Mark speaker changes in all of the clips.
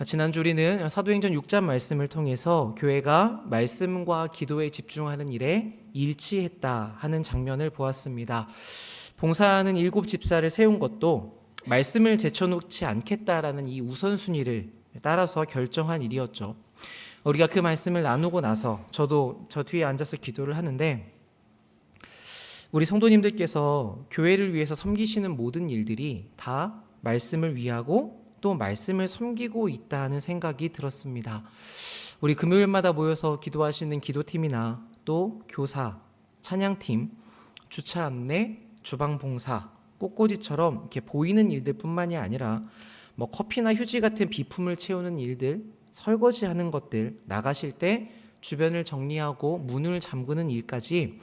Speaker 1: 지난주 우리는 사도행전 6장 말씀을 통해서 교회가 말씀과 기도에 집중하는 일에 일치했다 하는 장면을 보았습니다. 봉사하는 7집사를 세운 것도 말씀을 제쳐놓지 않겠다라는 이 우선순위를 따라서 결정한 일이었죠. 우리가 그 말씀을 나누고 나서 저도 저 뒤에 앉아서 기도를 하는데, 우리 성도님들께서 교회를 위해서 섬기시는 모든 일들이 다 말씀을 위하고 또 말씀을 섬기고 있다는 생각이 들었습니다. 우리 금요일마다 모여서 기도하시는 기도팀이나 또 교사, 찬양팀, 주차 안내, 주방 봉사, 꽃꽂이처럼 이렇게 보이는 일들 뿐만이 아니라 커피나 휴지 같은 비품을 채우는 일들, 설거지하는 것들, 나가실 때 주변을 정리하고 문을 잠그는 일까지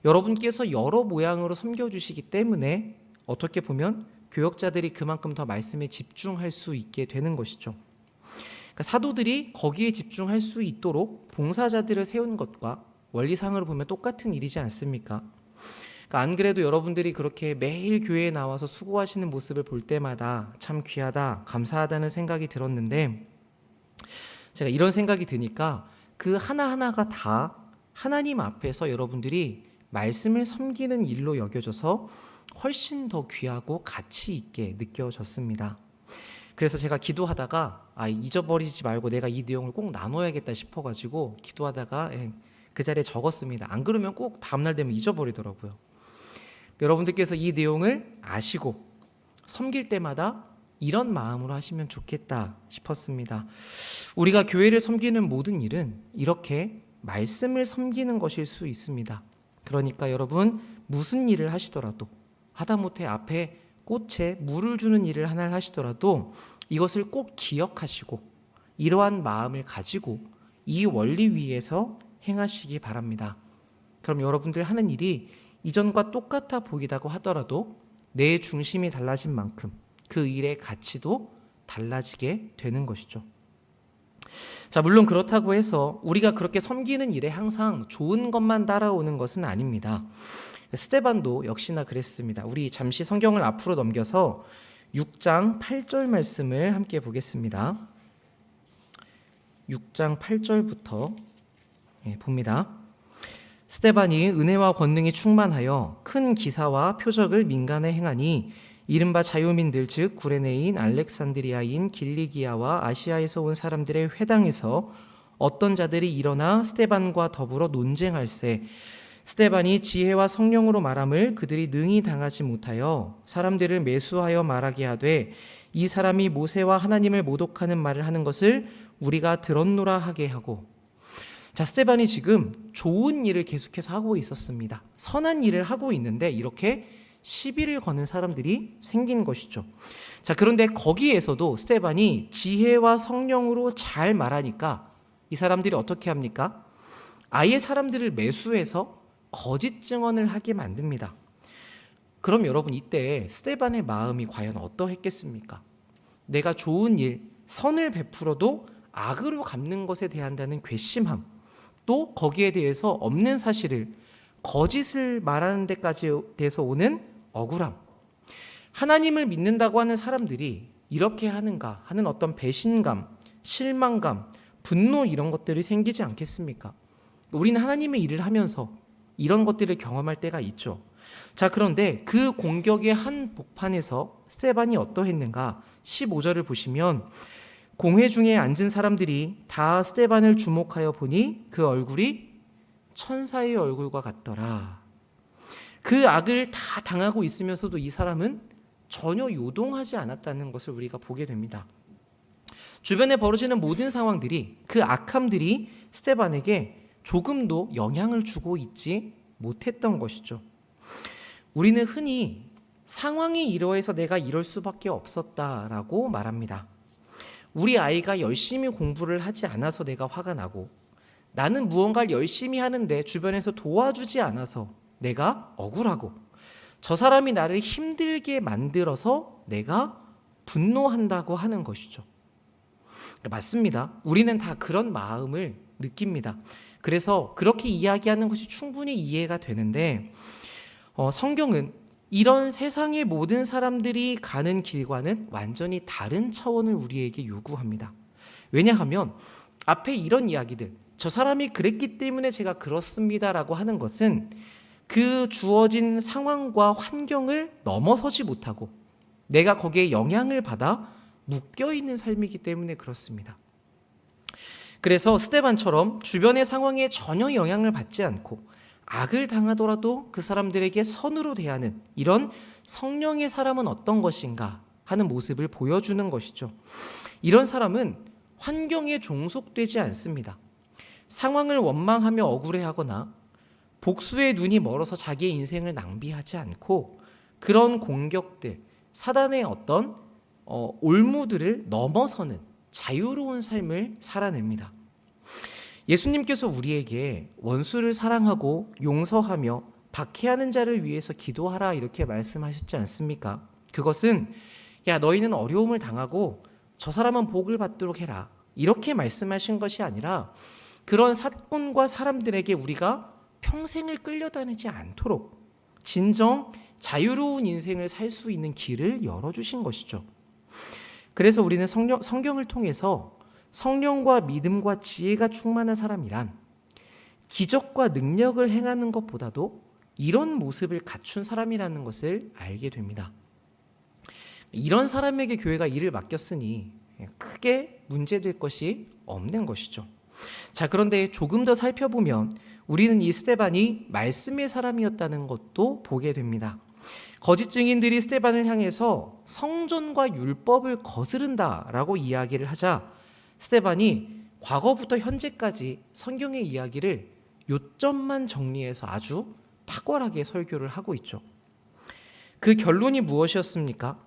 Speaker 1: 여러분께서 여러 모양으로 섬겨주시기 때문에 어떻게 보면 교역자들이 그만큼 더 말씀에 집중할 수 있게 되는 것이죠. 그러니까 사도들이 거기에 집중할 수 있도록 봉사자들을 세운 것과 원리상으로 보면 똑같은 일이지 않습니까? 그러니까 안 그래도 여러분들이 그렇게 매일 교회에 나와서 수고하시는 모습을 볼 때마다 참 귀하다, 감사하다는 생각이 들었는데, 제가 이런 생각이 드니까 그 하나하나가 다 하나님 앞에서 여러분들이 말씀을 섬기는 일로 여겨져서 훨씬 더 귀하고 가치 있게 느껴졌습니다. 그래서 제가 기도하다가 잊어버리지 말고 내가 이 내용을 꼭 나눠야겠다 싶어가지고 기도하다가 그 자리에 적었습니다. 안 그러면 꼭 다음날 되면 잊어버리더라고요. 여러분들께서 이 내용을 아시고 섬길 때마다 이런 마음으로 하시면 좋겠다 싶었습니다. 우리가 교회를 섬기는 모든 일은 이렇게 말씀을 섬기는 것일 수 있습니다. 그러니까 여러분, 무슨 일을 하시더라도, 하다못해 앞에 꽃에 물을 주는 일을 하나를 하시더라도 이것을 꼭 기억하시고 이러한 마음을 가지고 이 원리 위에서 행하시기 바랍니다. 그럼 여러분들 하는 일이 이전과 똑같아 보이다고 하더라도 내 중심이 달라진 만큼 그 일의 가치도 달라지게 되는 것이죠. 자, 물론 그렇다고 해서 우리가 그렇게 섬기는 일에 항상 좋은 것만 따라오는 것은 아닙니다. 스데반도 역시나 그랬습니다. 우리 잠시 성경을 앞으로 넘겨서 6장 8절 말씀을 함께 보겠습니다. 6장 8절부터 봅니다. 스데반이 은혜와 권능이 충만하여 큰 기사와 표적을 민간에 행하니 이른바 자유민들 즉 구레네인, 알렉산드리아인, 길리기아와 아시아에서 온 사람들의 회당에서 어떤 자들이 일어나 스데반과 더불어 논쟁할세. 스데반이 지혜와 성령으로 말함을 그들이 능히 당하지 못하여 사람들을 매수하여 말하게 하되 이 사람이 모세와 하나님을 모독하는 말을 하는 것을 우리가 들었노라 하게 하고. 자, 스데반이 지금 좋은 일을 계속해서 하고 있었습니다. 선한 일을 하고 있는데 이렇게 시비를 거는 사람들이 생긴 것이죠. 자, 그런데 거기에서도 스데반이 지혜와 성령으로 잘 말하니까 이 사람들이 어떻게 합니까? 아예 사람들을 매수해서 거짓 증언을 하게 만듭니다. 그럼 여러분, 이때 스데반의 마음이 과연 어떠했겠습니까? 내가 좋은 일, 선을 베풀어도 악으로 갚는 것에 대한다는 괘씸함, 또 거기에 대해서 없는 사실을 거짓을 말하는 데까지 돼서 오는 억울함, 하나님을 믿는다고 하는 사람들이 이렇게 하는가 하는 어떤 배신감, 실망감, 분노, 이런 것들이 생기지 않겠습니까? 우리는 하나님의 일을 하면서 이런 것들을 경험할 때가 있죠. 자, 그런데 그 공격의 한 복판에서 스데반이 어떠했는가? 15절을 보시면 공회 중에 앉은 사람들이 다 스데반을 주목하여 보니 그 얼굴이 천사의 얼굴과 같더라. 그 악을 다 당하고 있으면서도 이 사람은 전혀 요동하지 않았다는 것을 우리가 보게 됩니다. 주변에 벌어지는 모든 상황들이, 그 악함들이 스데반에게 조금도 영향을 주고 있지 못했던 것이죠. 우리는 흔히 상황이 이러해서 내가 이럴 수밖에 없었다라고 말합니다. 우리 아이가 열심히 공부를 하지 않아서 내가 화가 나고, 나는 무언가를 열심히 하는데 주변에서 도와주지 않아서 내가 억울하고, 저 사람이 나를 힘들게 만들어서 내가 분노한다고 하는 것이죠. 맞습니다. 우리는 다 그런 마음을 느낍니다. 그래서 그렇게 이야기하는 것이 충분히 이해가 되는데, 성경은 이런 세상의 모든 사람들이 가는 길과는 완전히 다른 차원을 우리에게 요구합니다. 왜냐하면 앞에 이런 이야기들, 저 사람이 그랬기 때문에 제가 그렇습니다라고 하는 것은 그 주어진 상황과 환경을 넘어서지 못하고 내가 거기에 영향을 받아 묶여있는 삶이기 때문에 그렇습니다. 그래서 스데반처럼 주변의 상황에 전혀 영향을 받지 않고 악을 당하더라도 그 사람들에게 선으로 대하는 이런 성령의 사람은 어떤 것인가 하는 모습을 보여주는 것이죠. 이런 사람은 환경에 종속되지 않습니다. 상황을 원망하며 억울해하거나 복수의 눈이 멀어서 자기의 인생을 낭비하지 않고 그런 공격들, 사단의 어떤 올무들을 넘어서는 자유로운 삶을 살아냅니다. 예수님께서 우리에게 원수를 사랑하고 용서하며 박해하는 자를 위해서 기도하라 이렇게 말씀하셨지 않습니까? 그것은 야 너희는 어려움을 당하고 저 사람은 복을 받도록 해라 이렇게 말씀하신 것이 아니라 그런 사건과 사람들에게 우리가 평생을 끌려다니지 않도록 진정 자유로운 인생을 살 수 있는 길을 열어주신 것이죠. 그래서 우리는 성경을 통해서 성령과 믿음과 지혜가 충만한 사람이란 기적과 능력을 행하는 것보다도 이런 모습을 갖춘 사람이라는 것을 알게 됩니다. 이런 사람에게 교회가 일을 맡겼으니 크게 문제될 것이 없는 것이죠. 자, 그런데 조금 더 살펴보면 우리는 이 스데반이 말씀의 사람이었다는 것도 보게 됩니다. 거짓 증인들이 스데반을 향해서 성전과 율법을 거스른다라고 이야기를 하자 스데반이 과거부터 현재까지 성경의 이야기를 요점만 정리해서 아주 탁월하게 설교를 하고 있죠. 그 결론이 무엇이었습니까?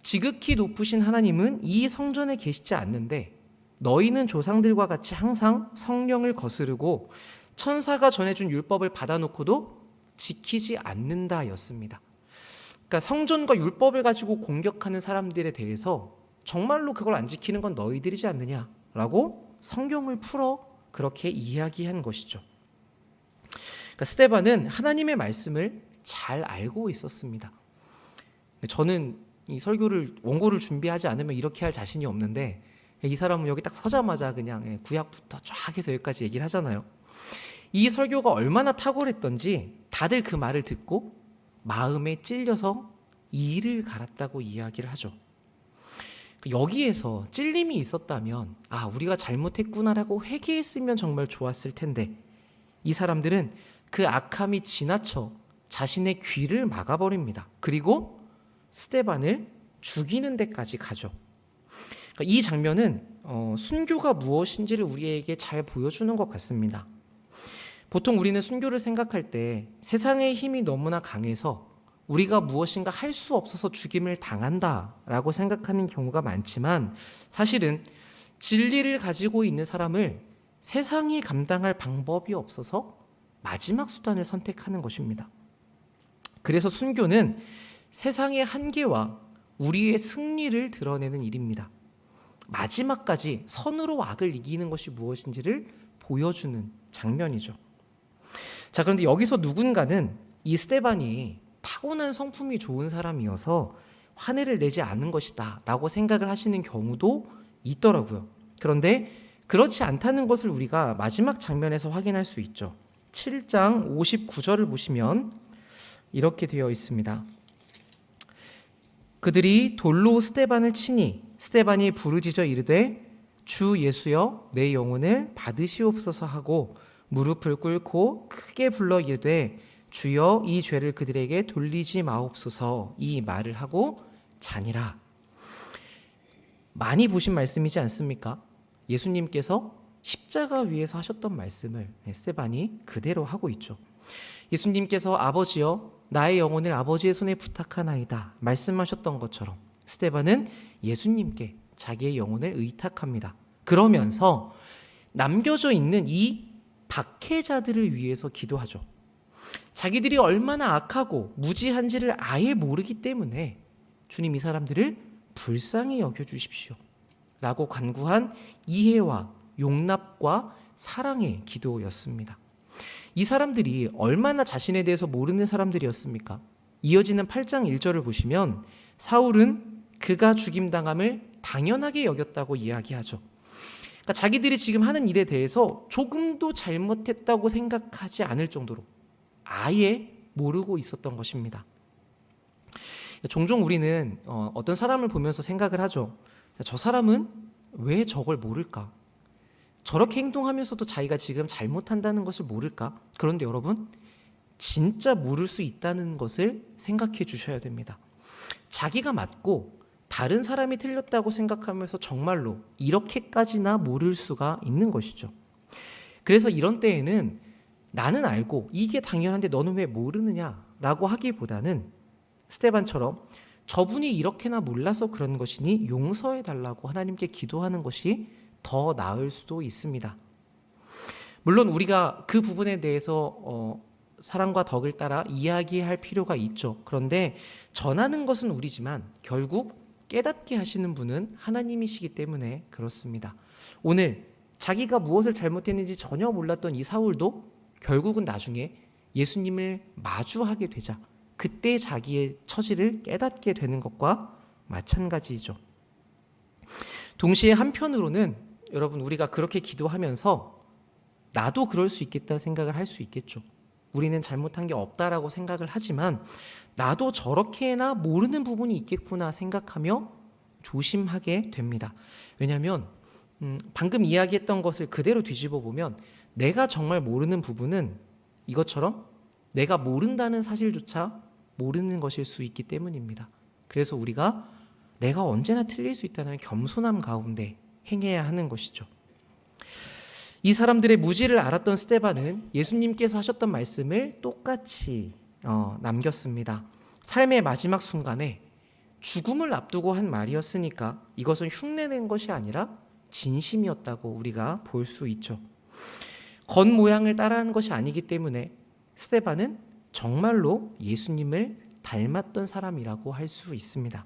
Speaker 1: 지극히 높으신 하나님은 이 성전에 계시지 않는데 너희는 조상들과 같이 항상 성령을 거스르고 천사가 전해준 율법을 받아놓고도 지키지 않는다였습니다. 그러니까 성전과 율법을 가지고 공격하는 사람들에 대해서 정말로 그걸 안 지키는 건 너희들이지 않느냐라고 성경을 풀어 그렇게 이야기한 것이죠. 그러니까 스데반은 하나님의 말씀을 잘 알고 있었습니다. 저는 이 설교를 원고를 준비하지 않으면 이렇게 할 자신이 없는데 이 사람은 여기 딱 서자마자 그냥 구약부터 쫙 해서 여기까지 얘기를 하잖아요. 이 설교가 얼마나 탁월했던지 다들 그 말을 듣고 마음에 찔려서 이를 갈았다고 이야기를 하죠. 여기에서 찔림이 있었다면 우리가 잘못했구나라고 회개했으면 정말 좋았을 텐데 이 사람들은 그 악함이 지나쳐 자신의 귀를 막아버립니다. 그리고 스데반을 죽이는 데까지 가죠. 이 장면은 순교가 무엇인지를 우리에게 잘 보여주는 것 같습니다. 보통 우리는 순교를 생각할 때 세상의 힘이 너무나 강해서 우리가 무엇인가 할 수 없어서 죽임을 당한다라고 생각하는 경우가 많지만 사실은 진리를 가지고 있는 사람을 세상이 감당할 방법이 없어서 마지막 수단을 선택하는 것입니다. 그래서 순교는 세상의 한계와 우리의 승리를 드러내는 일입니다. 마지막까지 선으로 악을 이기는 것이 무엇인지를 보여주는 장면이죠. 자, 그런데 여기서 누군가는 이 스데반이 타고난 성품이 좋은 사람이어서 화내를 내지 않은 것이다 라고 생각을 하시는 경우도 있더라고요. 그런데 그렇지 않다는 것을 우리가 마지막 장면에서 확인할 수 있죠. 7장 59절을 보시면 이렇게 되어 있습니다. 그들이 돌로 스데반을 치니 스데반이 부르짖어 이르되 주 예수여 내 영혼을 받으시옵소서 하고 무릎을 꿇고 크게 불러 이르되 주여 이 죄를 그들에게 돌리지 마옵소서 이 말을 하고 자니라. 많이 보신 말씀이지 않습니까? 예수님께서 십자가 위에서 하셨던 말씀을 스데반이 그대로 하고 있죠. 예수님께서 아버지여 나의 영혼을 아버지의 손에 부탁하나이다 말씀하셨던 것처럼 스데반은 예수님께 자기의 영혼을 의탁합니다. 그러면서 남겨져 있는 이 박해자들을 위해서 기도하죠. 자기들이 얼마나 악하고 무지한지를 아예 모르기 때문에 주님 이 사람들을 불쌍히 여겨주십시오 라고 간구한 이해와 용납과 사랑의 기도였습니다. 이 사람들이 얼마나 자신에 대해서 모르는 사람들이었습니까? 이어지는 8장 1절을 보시면 사울은 그가 죽임당함을 당연하게 여겼다고 이야기하죠. 그러니까 자기들이 지금 하는 일에 대해서 조금도 잘못했다고 생각하지 않을 정도로 아예 모르고 있었던 것입니다. 종종 우리는 어떤 사람을 보면서 생각을 하죠. 저 사람은 왜 저걸 모를까? 저렇게 행동하면서도 자기가 지금 잘못한다는 것을 모를까? 그런데 여러분, 진짜 모를 수 있다는 것을 생각해 주셔야 됩니다. 자기가 맞고 다른 사람이 틀렸다고 생각하면서 정말로 이렇게까지나 모를 수가 있는 것이죠. 그래서 이런 때에는 나는 알고 이게 당연한데 너는 왜 모르느냐라고 하기보다는 스데반처럼 저분이 이렇게나 몰라서 그런 것이니 용서해 달라고 하나님께 기도하는 것이 더 나을 수도 있습니다. 물론 우리가 그 부분에 대해서 사랑과 덕을 따라 이야기할 필요가 있죠. 그런데 전하는 것은 우리지만 결국 깨닫게 하시는 분은 하나님이시기 때문에 그렇습니다. 오늘 자기가 무엇을 잘못했는지 전혀 몰랐던 이 사울도 결국은 나중에 예수님을 마주하게 되자 그때 자기의 처지를 깨닫게 되는 것과 마찬가지죠. 동시에 한편으로는 여러분 우리가 그렇게 기도하면서 나도 그럴 수 있겠다는 생각을 할 수 있겠죠. 우리는 잘못한 게 없다라고 생각을 하지만 나도 저렇게나 모르는 부분이 있겠구나 생각하며 조심하게 됩니다. 왜냐하면 방금 이야기했던 것을 그대로 뒤집어 보면 내가 정말 모르는 부분은 이것처럼 내가 모른다는 사실조차 모르는 것일 수 있기 때문입니다. 그래서 우리가 내가 언제나 틀릴 수 있다는 겸손함 가운데 행해야 하는 것이죠. 이 사람들의 무지를 알았던 스데반은 예수님께서 하셨던 말씀을 똑같이 남겼습니다. 삶의 마지막 순간에 죽음을 앞두고 한 말이었으니까 이것은 흉내낸 것이 아니라 진심이었다고 우리가 볼 수 있죠. 겉모양을 따라하는 것이 아니기 때문에 스데반은 정말로 예수님을 닮았던 사람이라고 할 수 있습니다.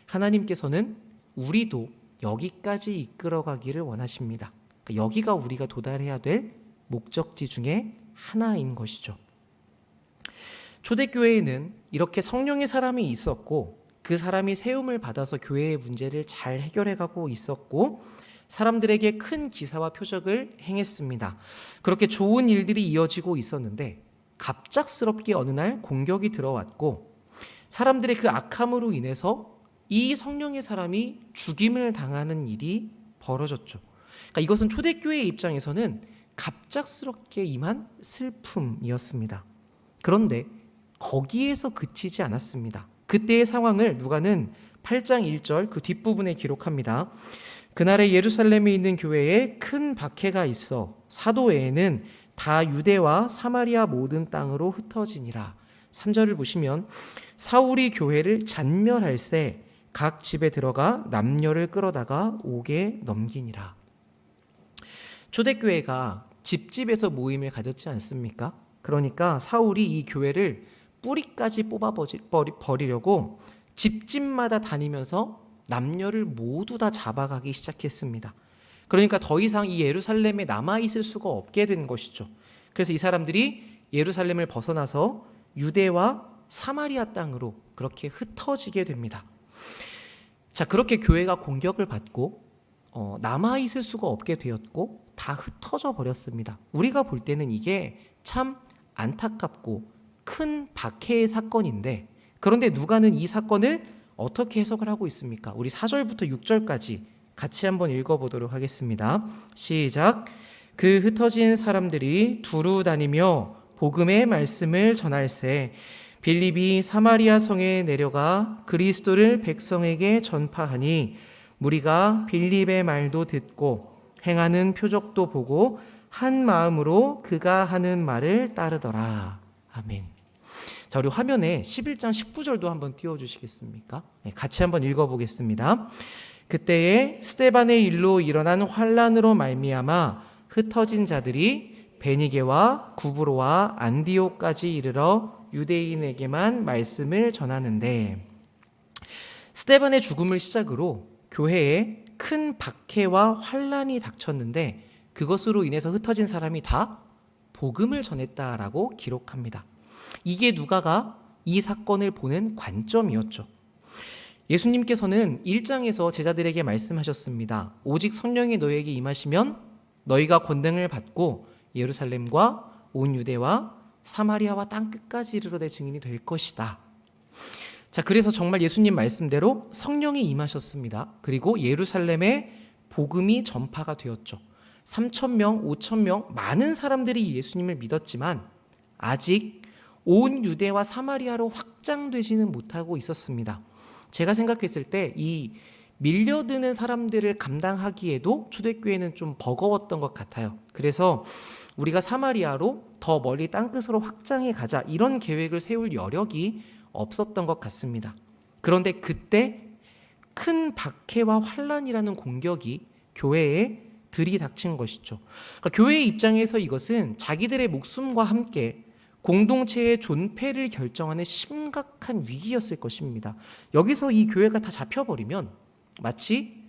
Speaker 1: 하나님께서는 우리도 여기까지 이끌어가기를 원하십니다. 여기가 우리가 도달해야 될 목적지 중에 하나인 것이죠. 초대교회에는 이렇게 성령의 사람이 있었고 그 사람이 세움을 받아서 교회의 문제를 잘 해결해가고 있었고 사람들에게 큰 기사와 표적을 행했습니다. 그렇게 좋은 일들이 이어지고 있었는데 갑작스럽게 어느 날 공격이 들어왔고 사람들의 그 악함으로 인해서 이 성령의 사람이 죽임을 당하는 일이 벌어졌죠. 그러니까 이것은 초대교회의 입장에서는 갑작스럽게 임한 슬픔이었습니다. 그런데 거기에서 그치지 않았습니다. 그때의 상황을 누가는 8장 1절 그 뒷부분에 기록합니다. 그날에 예루살렘에 있는 교회에 큰 박해가 있어 사도 외에는 다 유대와 사마리아 모든 땅으로 흩어지니라. 3절을 보시면 사울이 교회를 잔멸할새 각 집에 들어가 남녀를 끌어다가 옥에 넘기니라. 초대교회가 집집에서 모임을 가졌지 않습니까? 그러니까 사울이 이 교회를 뿌리까지 뽑아버리려고 집집마다 다니면서 남녀를 모두 다 잡아가기 시작했습니다. 그러니까 더 이상 이 예루살렘에 남아있을 수가 없게 된 것이죠. 그래서 이 사람들이 예루살렘을 벗어나서 유대와 사마리아 땅으로 그렇게 흩어지게 됩니다. 자, 그렇게 교회가 공격을 받고 남아있을 수가 없게 되었고 다 흩어져 버렸습니다. 우리가 볼 때는 이게 참 안타깝고 큰 박해의 사건인데 그런데 누가는 이 사건을 어떻게 해석을 하고 있습니까? 우리 4절부터 6절까지 같이 한번 읽어보도록 하겠습니다. 시작. 그 흩어진 사람들이 두루 다니며 복음의 말씀을 전할새 빌립이 사마리아 성에 내려가 그리스도를 백성에게 전파하니 무리가 빌립의 말도 듣고 행하는 표적도 보고 한 마음으로 그가 하는 말을 따르더라. 아멘. 자, 우리 화면에 11장 19절도 한번 띄워주시겠습니까? 네, 같이 한번 읽어보겠습니다. 그때에 스데반의 일로 일어난 환란으로 말미암아 흩어진 자들이 베니게와 구브로와 안디옥까지 이르러 유대인에게만 말씀을 전하는데 스데반의 죽음을 시작으로 교회에 큰 박해와 환란이 닥쳤는데 그것으로 인해서 흩어진 사람이 다 복음을 전했다라고 기록합니다. 이게 누가가 이 사건을 보는 관점이었죠. 예수님께서는 1장에서 제자들에게 말씀하셨습니다. 오직 성령이 너희에게 임하시면 너희가 권능을 받고 예루살렘과 온 유대와 사마리아와 땅 끝까지 이르러 내 증인이 될 것이다. 자, 그래서 정말 예수님 말씀대로 성령이 임하셨습니다. 그리고 예루살렘에 복음이 전파가 되었죠. 3,000명, 5,000명 많은 사람들이 예수님을 믿었지만 아직 온 유대와 사마리아로 확장되지는 못하고 있었습니다. 제가 생각했을 때 이 밀려드는 사람들을 감당하기에도 초대교회는 좀 버거웠던 것 같아요. 그래서 우리가 사마리아로 더 멀리 땅끝으로 확장해 가자 이런 계획을 세울 여력이 없었던 것 같습니다. 그런데 그때 큰 박해와 환란이라는 공격이 교회에 들이닥친 것이죠. 그러니까 교회의 입장에서 이것은 자기들의 목숨과 함께 공동체의 존폐를 결정하는 심각한 위기였을 것입니다. 여기서 이 교회가 다 잡혀버리면 마치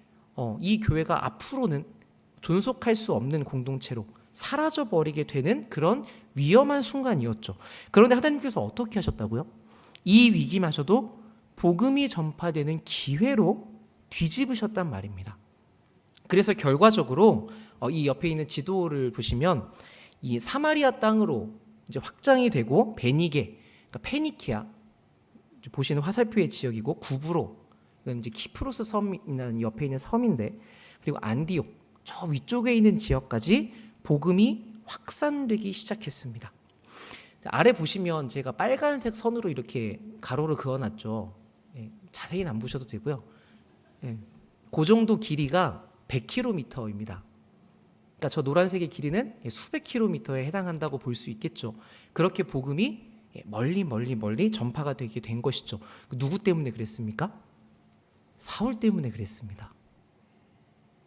Speaker 1: 이 교회가 앞으로는 존속할 수 없는 공동체로 사라져버리게 되는 그런 위험한 순간이었죠. 그런데 하나님께서 어떻게 하셨다고요? 이 위기마저도 복음이 전파되는 기회로 뒤집으셨단 말입니다. 그래서 결과적으로 이 옆에 있는 지도를 보시면 이 사마리아 땅으로 이제 확장이 되고 베니게, 그러니까 페니키아 보시는 화살표의 지역이고 구브로, 이건 이제 키프로스 섬이라는 옆에 있는 섬인데, 그리고 안디옥 저 위쪽에 있는 지역까지 복음이 확산되기 시작했습니다. 아래 보시면 제가 빨간색 선으로 이렇게 가로를 그어놨죠. 자세히는 안 보셔도 되고요. 그 정도 길이가 100km입니다. 그러니까 저 노란색의 길이는 수백 킬로미터에 해당한다고 볼 수 있겠죠. 그렇게 복음이 멀리 전파가 되게 된 것이죠. 누구 때문에 그랬습니까? 사울 때문에 그랬습니다.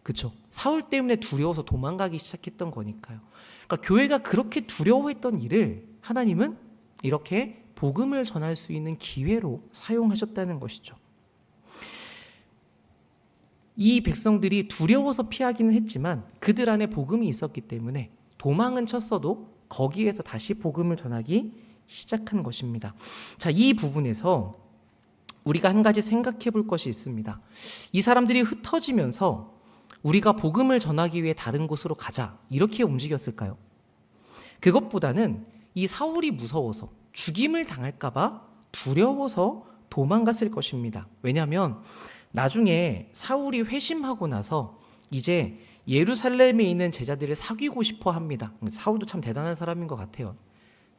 Speaker 1: 그렇죠? 사울 때문에 두려워서 도망가기 시작했던 거니까요. 그러니까 교회가 그렇게 두려워했던 일을 하나님은 이렇게 복음을 전할 수 있는 기회로 사용하셨다는 것이죠. 이 백성들이 두려워서 피하기는 했지만 그들 안에 복음이 있었기 때문에 도망은 쳤어도 거기에서 다시 복음을 전하기 시작한 것입니다. 자, 이 부분에서 우리가 한 가지 생각해 볼 것이 있습니다. 이 사람들이 흩어지면서 우리가 복음을 전하기 위해 다른 곳으로 가자 이렇게 움직였을까요? 그것보다는 이 사울이 무서워서 죽임을 당할까 봐 두려워서 도망갔을 것입니다. 왜냐하면 나중에 사울이 회심하고 나서 이제 예루살렘에 있는 제자들을 사귀고 싶어 합니다. 사울도 참 대단한 사람인 것 같아요.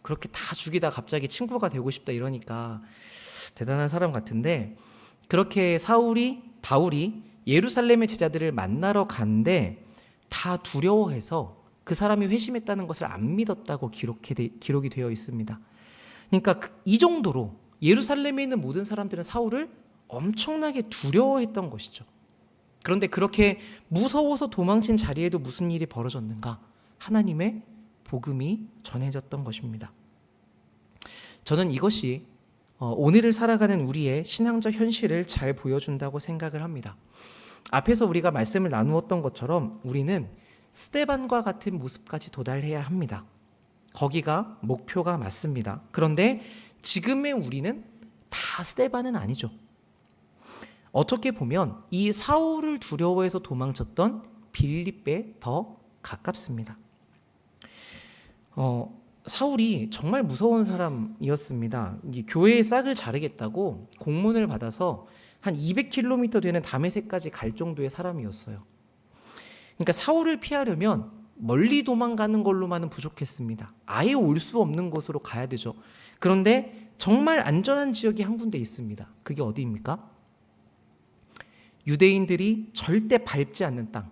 Speaker 1: 그렇게 다 죽이다 갑자기 친구가 되고 싶다 이러니까 대단한 사람 같은데, 그렇게 바울이 예루살렘의 제자들을 만나러 갔는데 다 두려워해서 그 사람이 회심했다는 것을 안 믿었다고 기록이 되어 있습니다. 그러니까 이 정도로 예루살렘에 있는 모든 사람들은 사울을 엄청나게 두려워했던 것이죠. 그런데 그렇게 무서워서 도망친 자리에도 무슨 일이 벌어졌는가? 하나님의 복음이 전해졌던 것입니다. 저는 이것이 오늘을 살아가는 우리의 신앙적 현실을 잘 보여준다고 생각을 합니다. 앞에서 우리가 말씀을 나누었던 것처럼 우리는 스데반과 같은 모습까지 도달해야 합니다. 거기가 목표가 맞습니다. 그런데 지금의 우리는 다 스데반은 아니죠. 어떻게 보면 이 사울을 두려워해서 도망쳤던 빌립에 더 가깝습니다. 사울이 정말 무서운 사람이었습니다. 교회의 싹을 자르겠다고 공문을 받아서 한 200km 되는 다메섹까지 갈 정도의 사람이었어요. 그러니까 사울을 피하려면 멀리 도망가는 걸로만은 부족했습니다. 아예 올 수 없는 곳으로 가야 되죠. 그런데 정말 안전한 지역이 한 군데 있습니다. 그게 어디입니까? 유대인들이 절대 밟지 않는 땅,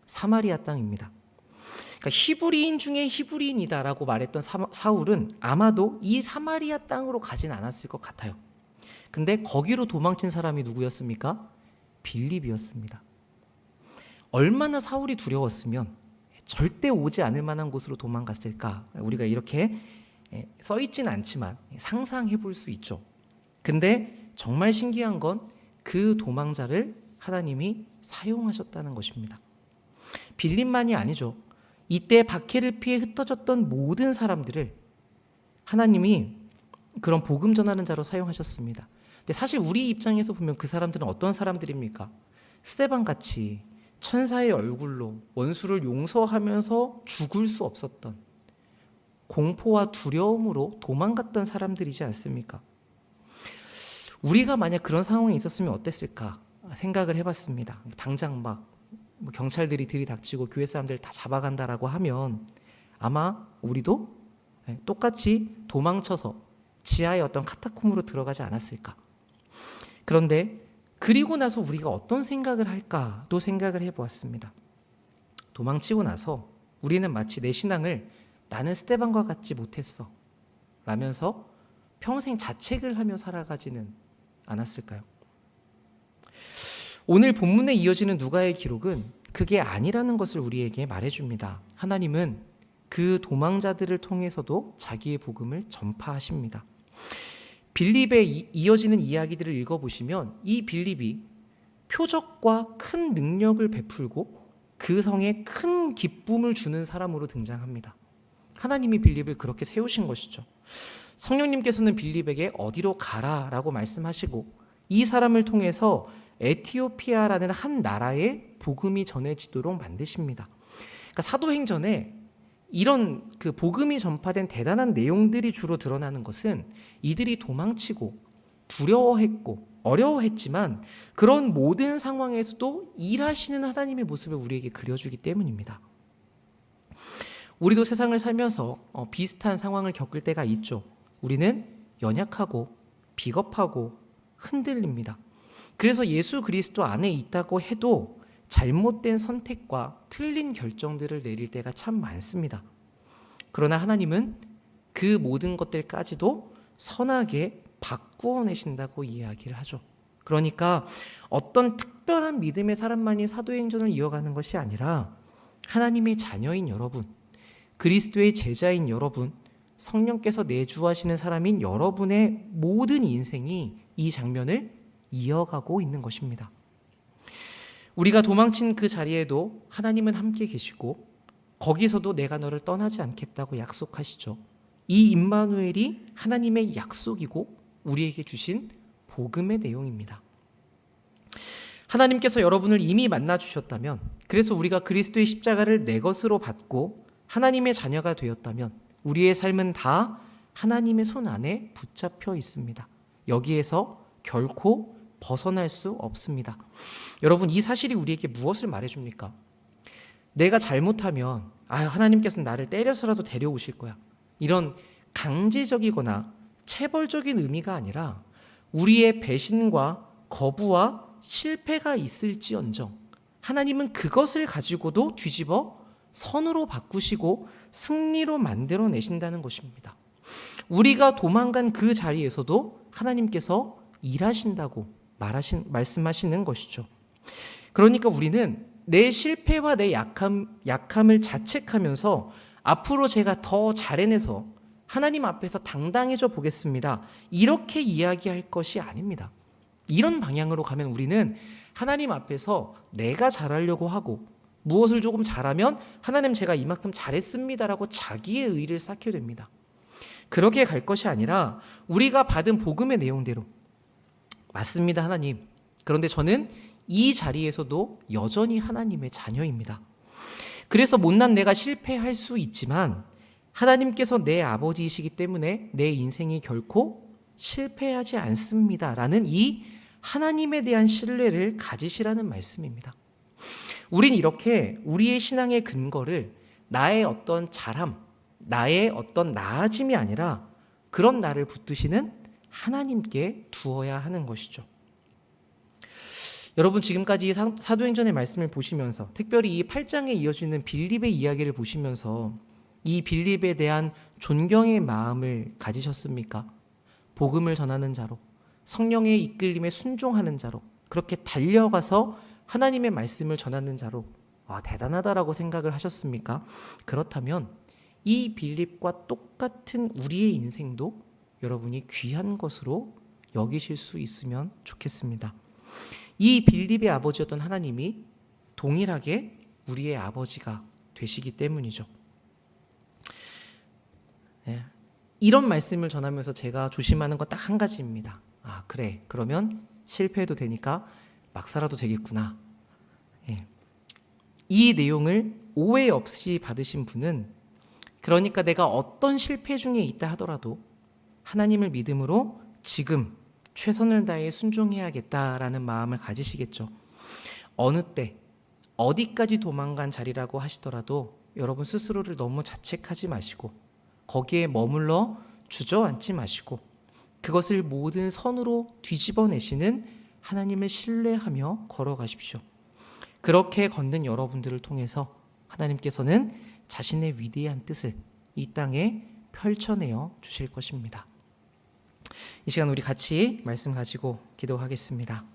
Speaker 1: 사마리아 땅입니다. 그러니까 히브리인 중에 히브리인이다라고 말했던 사울은 아마도 이 사마리아 땅으로 가진 않았을 것 같아요. 근데 거기로 도망친 사람이 누구였습니까? 빌립이었습니다. 얼마나 사울이 두려웠으면 절대 오지 않을 만한 곳으로 도망갔을까? 우리가 이렇게 써있지는 않지만 상상해 볼 수 있죠. 근데 정말 신기한 건 그 도망자를 하나님이 사용하셨다는 것입니다. 빌립만이 아니죠. 이때 박해를 피해 흩어졌던 모든 사람들을 하나님이 그런 복음 전하는 자로 사용하셨습니다. 근데 사실 우리 입장에서 보면 그 사람들은 어떤 사람들입니까? 스데반 같이 천사의 얼굴로 원수를 용서하면서 죽을 수 없었던, 공포와 두려움으로 도망갔던 사람들이지 않습니까? 우리가 만약 그런 상황에 있었으면 어땠을까 생각을 해봤습니다. 당장 막 경찰들이 들이닥치고 교회 사람들 다 잡아간다라고 하면 아마 우리도 똑같이 도망쳐서 지하의 어떤 카타콤으로 들어가지 않았을까. 그런데 그리고 나서 우리가 어떤 생각을 할까도 생각을 해보았습니다. 도망치고 나서 우리는 마치 내 신앙을 나는 스데반과 같지 못했어 라면서 평생 자책을 하며 살아가지는 않았을까요? 오늘 본문에 이어지는 누가의 기록은 그게 아니라는 것을 우리에게 말해줍니다. 하나님은 그 도망자들을 통해서도 자기의 복음을 전파하십니다. 빌립에 이어지는 이야기들을 읽어보시면 이 빌립이 표적과 큰 능력을 베풀고 그 성에 큰 기쁨을 주는 사람으로 등장합니다. 하나님이 빌립을 그렇게 세우신 것이죠. 성령님께서는 빌립에게 어디로 가라라고 말씀하시고 이 사람을 통해서 에티오피아라는 한 나라에 복음이 전해지도록 만드십니다. 그러니까 사도행전에 이런 그 복음이 전파된 대단한 내용들이 주로 드러나는 것은 이들이 도망치고 두려워했고 어려워했지만 그런 모든 상황에서도 일하시는 하나님의 모습을 우리에게 그려주기 때문입니다. 우리도 세상을 살면서 비슷한 상황을 겪을 때가 있죠. 우리는 연약하고 비겁하고 흔들립니다. 그래서 예수 그리스도 안에 있다고 해도 잘못된 선택과 틀린 결정들을 내릴 때가 참 많습니다. 그러나 하나님은 그 모든 것들까지도 선하게 바꾸어 내신다고 이야기를 하죠. 그러니까 어떤 특별한 믿음의 사람만이 사도행전을 이어가는 것이 아니라 하나님의 자녀인 여러분, 그리스도의 제자인 여러분, 성령께서 내주하시는 사람인 여러분의 모든 인생이 이 장면을 이어가고 있는 것입니다. 우리가 도망친 그 자리에도 하나님은 함께 계시고 거기서도 내가 너를 떠나지 않겠다고 약속하시죠. 이 임마누엘이 하나님의 약속이고 우리에게 주신 복음의 내용입니다. 하나님께서 여러분을 이미 만나 주셨다면, 그래서 우리가 그리스도의 십자가를 내 것으로 받고 하나님의 자녀가 되었다면 우리의 삶은 다 하나님의 손 안에 붙잡혀 있습니다. 여기에서 결코 벗어날 수 없습니다. 여러분, 이 사실이 우리에게 무엇을 말해줍니까? 내가 잘못하면 하나님께서는 나를 때려서라도 데려오실 거야, 이런 강제적이거나 체벌적인 의미가 아니라 우리의 배신과 거부와 실패가 있을지언정 하나님은 그것을 가지고도 뒤집어 선으로 바꾸시고 승리로 만들어내신다는 것입니다. 우리가 도망간 그 자리에서도 하나님께서 일하신다고 말씀하시는 것이죠. 그러니까 우리는 내 실패와 내 약함을 자책하면서 앞으로 제가 더 잘해내서 하나님 앞에서 당당해져 보겠습니다, 이렇게 이야기할 것이 아닙니다. 이런 방향으로 가면 우리는 하나님 앞에서 내가 잘하려고 하고 무엇을 조금 잘하면 하나님 제가 이만큼 잘했습니다라고 자기의 의의를 쌓게 됩니다. 그렇게 갈 것이 아니라 우리가 받은 복음의 내용대로, 맞습니다 하나님, 그런데 저는 이 자리에서도 여전히 하나님의 자녀입니다. 그래서 못난 내가 실패할 수 있지만 하나님께서 내 아버지이시기 때문에 내 인생이 결코 실패하지 않습니다라는 이 하나님에 대한 신뢰를 가지시라는 말씀입니다. 우린 이렇게 우리의 신앙의 근거를 나의 어떤 잘함, 나의 어떤 나아짐이 아니라 그런 나를 붙드시는 하나님께 두어야 하는 것이죠. 여러분, 지금까지 사도행전의 말씀을 보시면서, 특별히 이 8장에 이어지는 빌립의 이야기를 보시면서 이 빌립에 대한 존경의 마음을 가지셨습니까? 복음을 전하는 자로, 성령의 이끌림에 순종하는 자로, 그렇게 달려가서 하나님의 말씀을 전하는 자로 대단하다라고 생각을 하셨습니까? 그렇다면 이 빌립과 똑같은 우리의 인생도 여러분이 귀한 것으로 여기실 수 있으면 좋겠습니다. 이 빌립의 아버지였던 하나님이 동일하게 우리의 아버지가 되시기 때문이죠. 이런 말씀을 전하면서 제가 조심하는 건 딱 한 가지입니다. 아, 그래. 그러면 실패해도 되니까 막 살아도 되겠구나. 예. 이 내용을 오해 없이 받으신 분은, 그러니까 내가 어떤 실패 중에 있다 하더라도 하나님을 믿음으로 지금 최선을 다해 순종해야겠다라는 마음을 가지시겠죠. 어느 때 어디까지 도망간 자리라고 하시더라도 여러분 스스로를 너무 자책하지 마시고 거기에 머물러 주저앉지 마시고 그것을 모든 선으로 뒤집어내시는 하나님을 신뢰하며 걸어가십시오. 그렇게 걷는 여러분들을 통해서 하나님께서는 자신의 위대한 뜻을 이 땅에 펼쳐내어 주실 것입니다. 이 시간 우리 같이 말씀 가지고 기도하겠습니다.